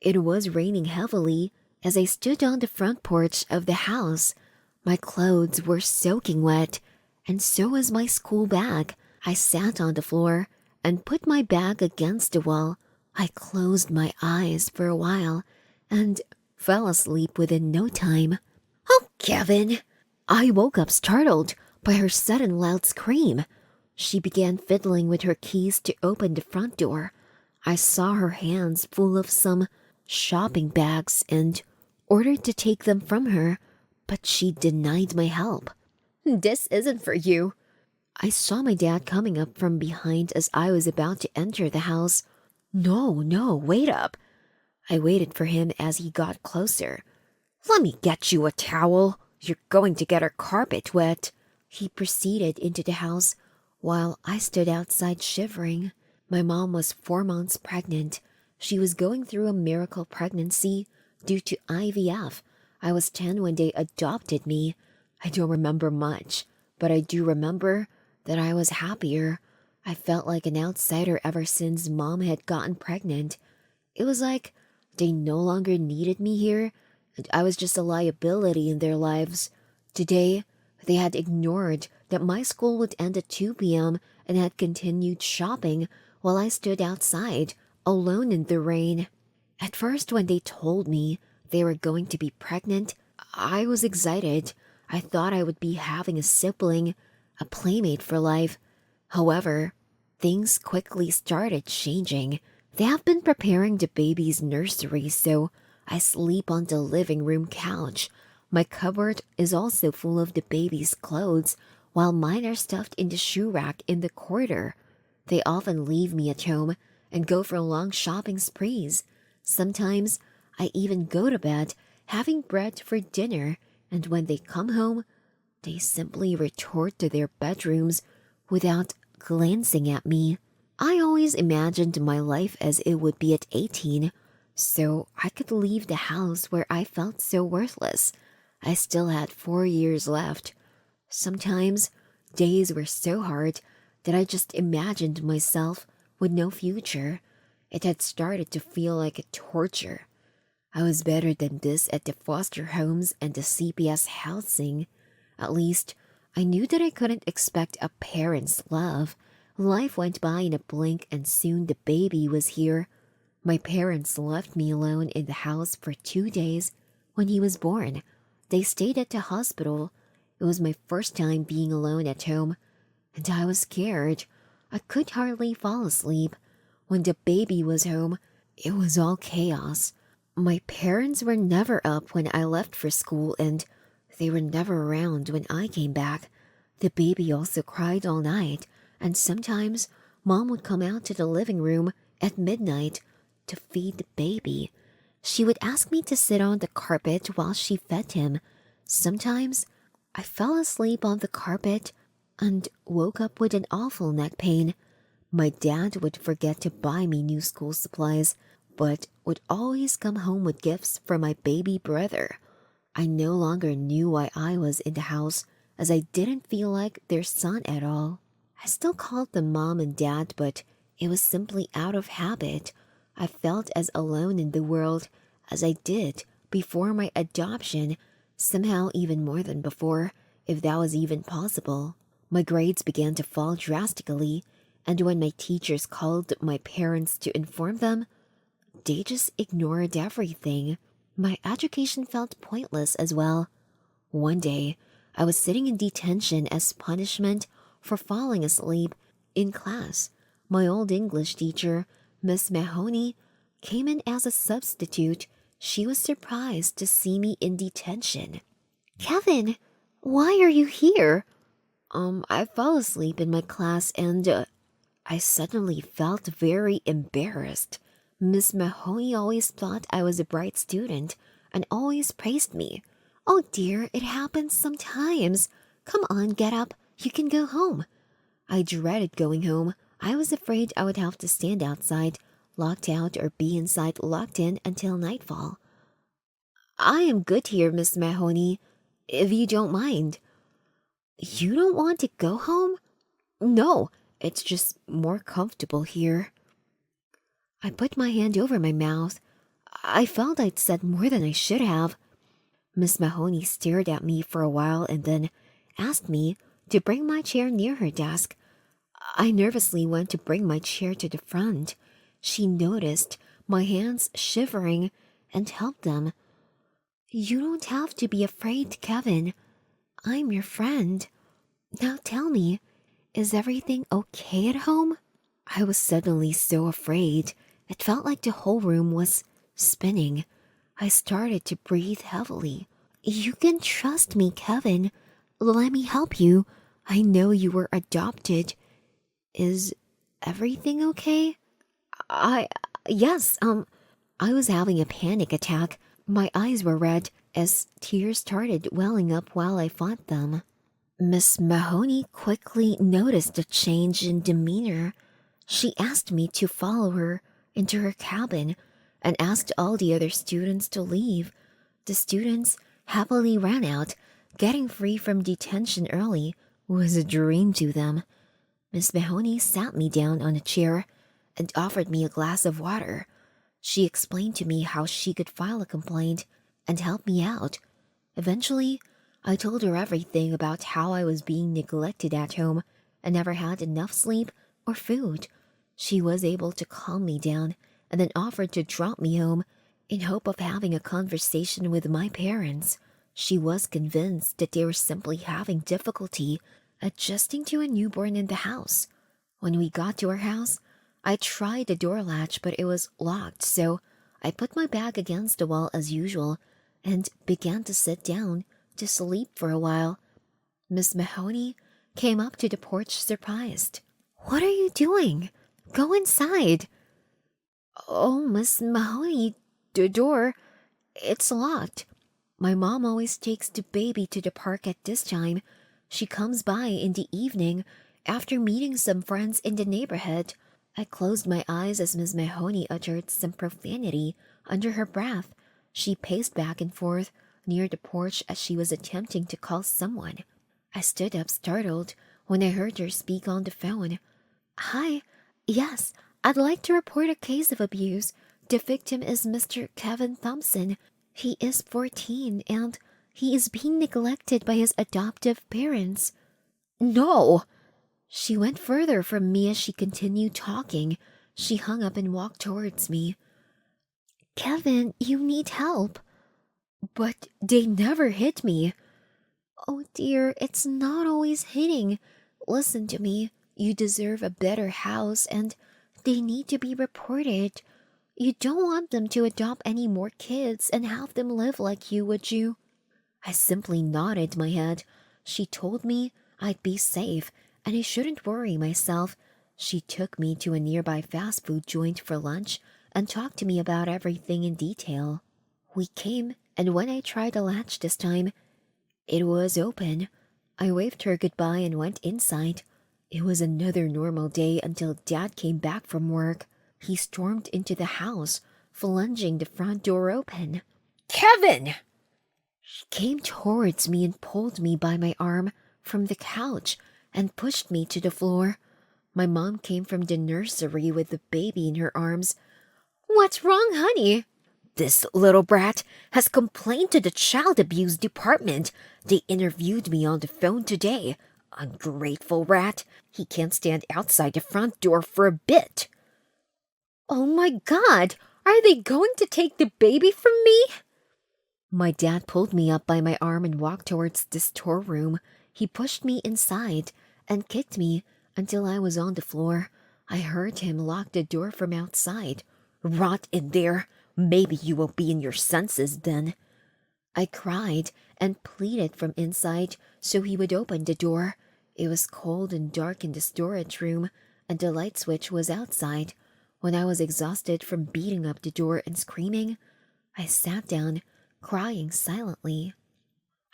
It was raining heavily as I stood on the front porch of the house. My clothes were soaking wet, and so was my school bag. I sat on the floor and put my bag against the wall. I closed my eyes for a while and fell asleep within no time. "Oh, Kevin!" I woke up startled by her sudden loud scream. She began fiddling with her keys to open the front door. I saw her hands full of some shopping bags and ordered to take them from her, but she denied my help. "This isn't for you." I saw my dad coming up from behind as I was about to enter the house. "No, no, wait up." I waited for him as he got closer. "Let me get you a towel. You're going to get our carpet wet." He proceeded into the house while I stood outside shivering. My mom was 4 months pregnant. She was going through a miracle pregnancy due to IVF. I was 10 when they adopted me. I don't remember much, but I do remember that I was happier. I felt like an outsider ever since Mom had gotten pregnant. It was like they no longer needed me here, and I was just a liability in their lives. Today, they had ignored that my school would end at 2 p.m. and had continued shopping while I stood outside, alone in the rain. At first, when they told me they were going to be pregnant, I was excited. I thought I would be having a sibling, a playmate for life. However, things quickly started changing. They have been preparing the baby's nursery, so I sleep on the living room couch. My cupboard is also full of the baby's clothes, while mine are stuffed in the shoe rack in the corridor. They often leave me at home and go for long shopping sprees. Sometimes I even go to bed having bread for dinner, and when they come home, they simply retort to their bedrooms without glancing at me. I always imagined my life as it would be at 18, so I could leave the house where I felt so worthless. I still had 4 years left. Sometimes days were so hard that I just imagined myself with no future. It had started to feel like a torture. I was better than this at the foster homes and the CPS housing. At least, I knew that I couldn't expect a parent's love. Life went by in a blink and soon the baby was here. My parents left me alone in the house for 2 days when he was born. They stayed at the hospital. It was my first time being alone at home, and I was scared. I could hardly fall asleep. When the baby was home, it was all chaos. My parents were never up when I left for school, and they were never around when I came back. The baby also cried all night, and sometimes Mom would come out to the living room at midnight to feed the baby. She would ask me to sit on the carpet while she fed him. Sometimes I fell asleep on the carpet and woke up with an awful neck pain. My dad would forget to buy me new school supplies, but would always come home with gifts for my baby brother. I no longer knew why I was in the house, as I didn't feel like their son at all. I still called them Mom and Dad, but it was simply out of habit. I felt as alone in the world as I did before my adoption, somehow even more than before, if that was even possible. My grades began to fall drastically, and when my teachers called my parents to inform them, they just ignored everything. My education felt pointless as well. One day, I was sitting in detention as punishment for falling asleep in class. My old English teacher, Miss Mahoney, came in as a substitute. She was surprised to see me in detention. "Kevin, why are you here?" I fell asleep in my class and I suddenly felt very embarrassed. Miss Mahoney always thought I was a bright student and always praised me. "Oh dear, it happens sometimes. Come on, get up. You can go home." I dreaded going home. I was afraid I would have to stand outside, locked out, or be inside locked in until nightfall. "I am good here, Miss Mahoney, if you don't mind." "You don't want to go home?" "No, it's just more comfortable here." I put my hand over my mouth. I felt I'd said more than I should have. Miss Mahoney stared at me for a while and then asked me to bring my chair near her desk. I nervously went to bring my chair to the front. She noticed my hands shivering and held them. "You don't have to be afraid, Kevin. I'm your friend. Now tell me, is everything okay at home?" I was suddenly so afraid. It felt like the whole room was spinning. I started to breathe heavily. "You can trust me, Kevin. Let me help you. I know you were adopted. Is everything okay?" I, yes, I was having a panic attack. My eyes were red as tears started welling up while I fought them. Miss Mahoney quickly noticed a change in demeanor. She asked me to follow her into her cabin and asked all the other students to leave. The students happily ran out. Getting free from detention early was a dream to them. Miss Mahoney sat me down on a chair and offered me a glass of water. She explained to me how she could file a complaint and help me out. Eventually, I told her everything about how I was being neglected at home and never had enough sleep or food. She was able to calm me down and then offered to drop me home in hope of having a conversation with my parents. She was convinced that they were simply having difficulty adjusting to a newborn in the house. When we got to our house, I tried the door latch, but it was locked, so I put my back against the wall as usual and began to sit down to sleep for a while. Miss Mahoney came up to the porch surprised. "What are you doing? Go inside." "Oh, Miss Mahoney, the door, it's locked. My mom always takes the baby to the park at this time. She comes by in the evening after meeting some friends in the neighborhood." I closed my eyes as Miss Mahoney uttered some profanity under her breath. She paced back and forth near the porch as she was attempting to call someone. I stood up startled when I heard her speak on the phone. "Hi, yes, I'd like to report a case of abuse. The victim is Mr. Kevin Thompson. He is 14 and he is being neglected by his adoptive parents." "No!" She went further from me as she continued talking. She hung up and walked towards me. "Kevin, you need help." "But they never hit me." "Oh dear, it's not always hitting. Listen to me. You deserve a better house and they need to be reported. You don't want them to adopt any more kids and have them live like you, would you?" I simply nodded my head. She told me I'd be safe and I shouldn't worry myself. She took me to a nearby fast food joint for lunch and talked to me about everything in detail. We came, and when I tried the latch this time, it was open. I waved her goodbye and went inside. It was another normal day until Dad came back from work. He stormed into the house, flunging the front door open. "Kevin!" He came towards me and pulled me by my arm from the couch and pushed me to the floor. My mom came from the nursery with the baby in her arms. "What's wrong, honey?" "This little brat has complained to the child abuse department. They interviewed me on the phone today. Ungrateful rat. He can't stand outside the front door for a bit." "Oh my God! Are they going to take the baby from me?" My dad pulled me up by my arm and walked towards the storeroom. He pushed me inside and kicked me until I was on the floor. I heard him lock the door from outside. "Rot in there. Maybe you will be in your senses then." I cried and pleaded from inside so he would open the door. It was cold and dark in the storage room, and the light switch was outside. When I was exhausted from beating up the door and screaming, I sat down, crying silently.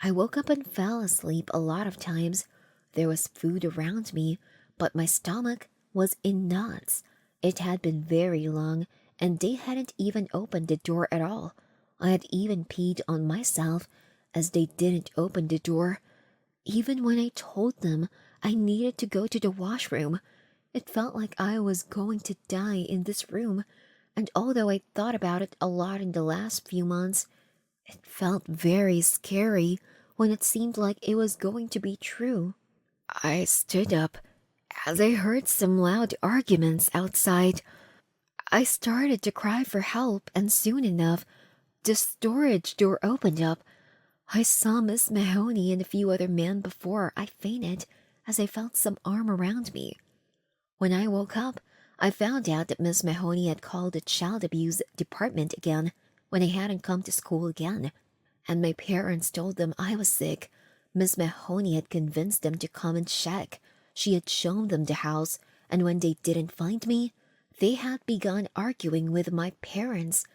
I woke up and fell asleep a lot of times. There was food around me, but my stomach was in knots. It had been very long, and they hadn't even opened the door at all. I had even peed on myself, as they didn't open the door. Even when I told them I needed to go to the washroom, it felt like I was going to die in this room. And although I thought about it a lot in the last few months, it felt very scary when it seemed like it was going to be true. I stood up as I heard some loud arguments outside. I started to cry for help, and soon enough, the storage door opened up. I saw Miss Mahoney and a few other men before I fainted as I felt some arm around me. When I woke up, I found out that Miss Mahoney had called the child abuse department again when I hadn't come to school again, and my parents told them I was sick. Miss Mahoney had convinced them to come and check. She had shown them the house, and when they didn't find me, they had begun arguing with my parents.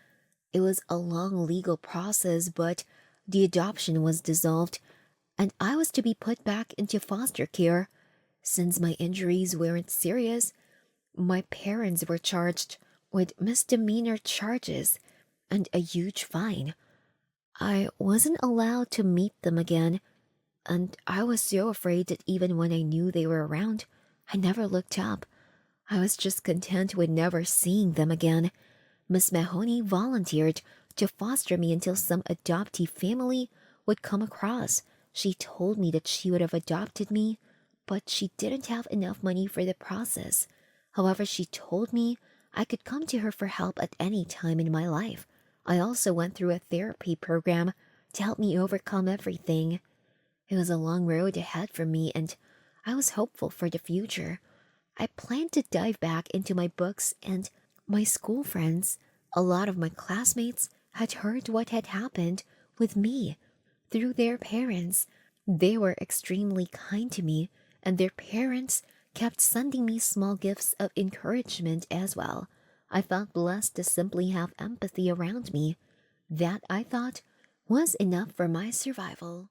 It was a long legal process, but the adoption was dissolved, and I was to be put back into foster care. Since my injuries weren't serious, my parents were charged with misdemeanor charges and a huge fine. I wasn't allowed to meet them again, and I was so afraid that even when I knew they were around, I never looked up. I was just content with never seeing them again. Miss Mahoney volunteered to foster me until some adoptee family would come across. She told me that she would have adopted me, but she didn't have enough money for the process. However, she told me I could come to her for help at any time in my life. I also went through a therapy program to help me overcome everything. It was a long road ahead for me, and I was hopeful for the future. I planned to dive back into my books and my school friends. A lot of my classmates had heard what had happened with me through their parents. They were extremely kind to me, and their parents kept sending me small gifts of encouragement as well. I felt blessed to simply have empathy around me. That, I thought, was enough for my survival.